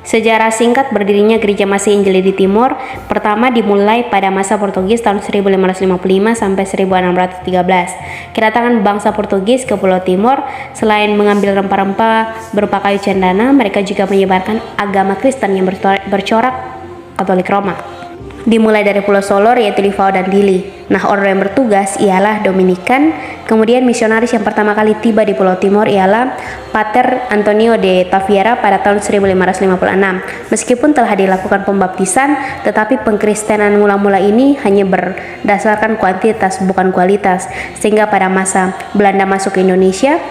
Sejarah singkat berdirinya Gereja Masih Injili di Timor pertama dimulai pada masa Portugis tahun 1555 sampai 1613. Kedatangan bangsa Portugis ke Pulau Timor selain mengambil rempah-rempah berupa kayu cendana, mereka juga menyebarkan agama Kristen yang bercorak Katolik Roma. Dimulai dari Pulau Solor yaitu Livao dan Dili. Nah, order yang bertugas ialah Dominikan. Kemudian misionaris yang pertama kali tiba di Pulau Timor ialah Pater Antonio de Taviera pada tahun 1556. Meskipun telah dilakukan pembaptisan, tetapi pengkristenan mula-mula ini hanya berdasarkan kuantitas bukan kualitas. Sehingga pada masa Belanda masuk ke Indonesia,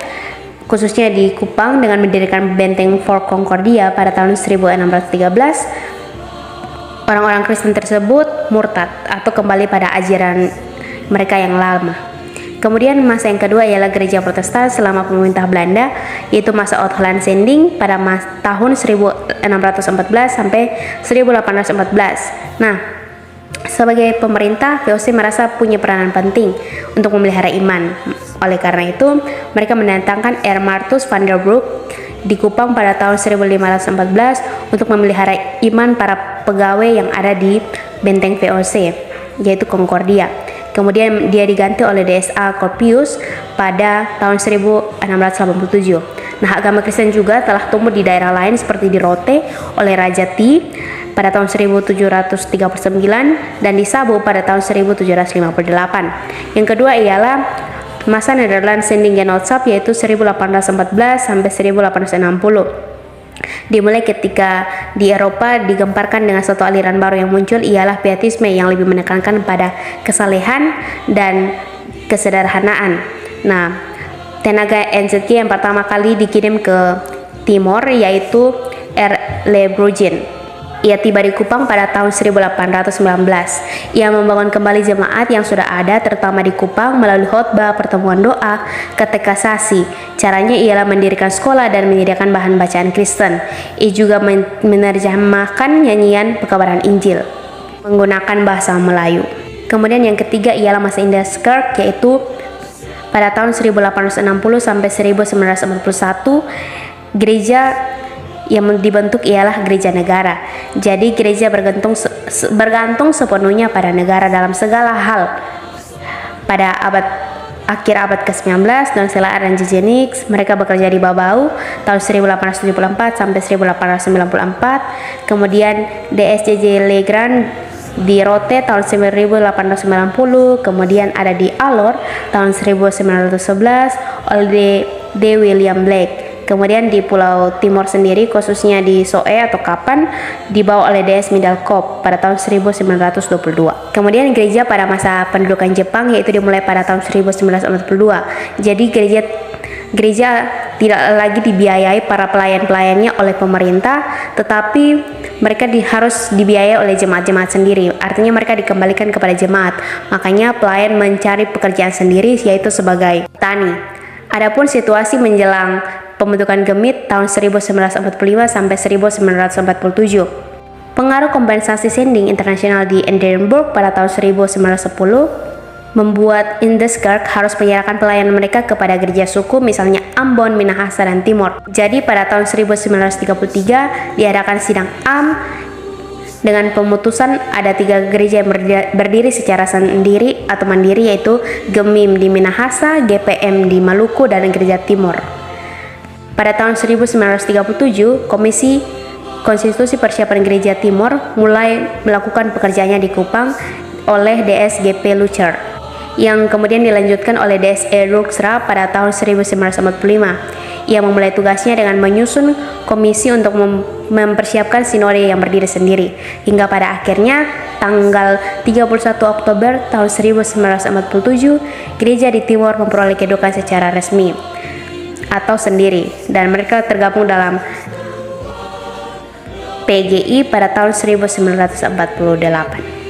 khususnya di Kupang dengan mendirikan benteng Fort Concordia pada tahun 1613, orang-orang Kristen tersebut murtad atau kembali pada ajaran mereka yang lama. Kemudian masa yang kedua ialah gereja Protestan selama pemerintah Belanda, yaitu masa Oud-Holland-Sending pada tahun 1614 sampai 1814. Nah, sebagai pemerintah, VOC merasa punya peranan penting untuk memelihara iman. Oleh karena itu, mereka mendatangkan Martus van der Broek di Kupang pada tahun 1514 untuk memelihara iman para pegawai yang ada di benteng VOC, yaitu Concordia. Kemudian dia diganti oleh DSA Corpius pada tahun 1687. Nah, agama Kristen juga telah tumbuh di daerah lain seperti di Rote oleh Raja Ti pada tahun 1739 dan di Sabo pada tahun 1758. Yang kedua ialah masa Netherlands Sending Genootschap yaitu 1814 sampai 1860. Dimulai ketika di Eropa digemparkan dengan satu aliran baru yang muncul ialah Pietisme yang lebih menekankan pada kesalehan dan kesederhanaan. Nah, tenaga NZK yang pertama kali dikirim ke Timor yaitu Le Bruggen. Ia tiba di Kupang pada tahun 1819. Ia membangun kembali jemaat yang sudah ada terutama di Kupang melalui khotbah, pertemuan doa, katekisasi. Caranya ialah mendirikan sekolah dan menyediakan bahan bacaan Kristen. Ia juga menerjemahkan nyanyian pekabaran Injil menggunakan bahasa Melayu. Kemudian yang ketiga ialah masa Indeskerk yaitu pada tahun 1860 sampai 1941. Gereja yang dibentuk ialah gereja negara. Jadi gereja bergantung sepenuhnya pada negara dalam segala hal. Pada akhir abad ke-19, Don Celar dan Jejenix mereka bekerja di Babau tahun 1874 sampai 1894. Kemudian DSJJ Legrand di Rote tahun 1890, kemudian ada di Alor tahun 1911 oleh D. William Blake. Kemudian di Pulau Timor sendiri, khususnya di Soe atau Kapan, dibawa oleh DS Middelkoop pada tahun 1922. Kemudian gereja pada masa pendudukan Jepang yaitu dimulai pada tahun 1942. Jadi gereja tidak lagi dibiayai para pelayan-pelayannya oleh pemerintah, tetapi mereka harus dibiayai oleh jemaat-jemaat sendiri. Artinya mereka dikembalikan kepada jemaat. Makanya pelayan mencari pekerjaan sendiri yaitu sebagai petani. Adapun situasi menjelang pembentukan Gemit tahun 1945 sampai 1947. Pengaruh kompensasi sending internasional di Edinburgh pada tahun 1910 membuat Indeskerk harus menyerahkan pelayanan mereka kepada gereja suku misalnya Ambon, Minahasa, dan Timor. Jadi pada tahun 1933 diadakan sidang AM dengan pemutusan ada 3 gereja yang berdiri secara sendiri atau mandiri yaitu Gemim di Minahasa, GPM di Maluku, dan Gereja Timor. Pada tahun 1937, Komisi Konstitusi Persiapan Gereja Timor mulai melakukan pekerjaannya di Kupang oleh DSGP Lucer, yang kemudian dilanjutkan oleh DSE Ruxra pada tahun 1945. Ia memulai tugasnya dengan menyusun komisi untuk mempersiapkan sinode yang berdiri sendiri. Hingga pada akhirnya, tanggal 31 Oktober tahun 1947, gereja di Timor memperoleh kedudukan secara resmi atau sendiri, dan mereka tergabung dalam PGI pada tahun 1948.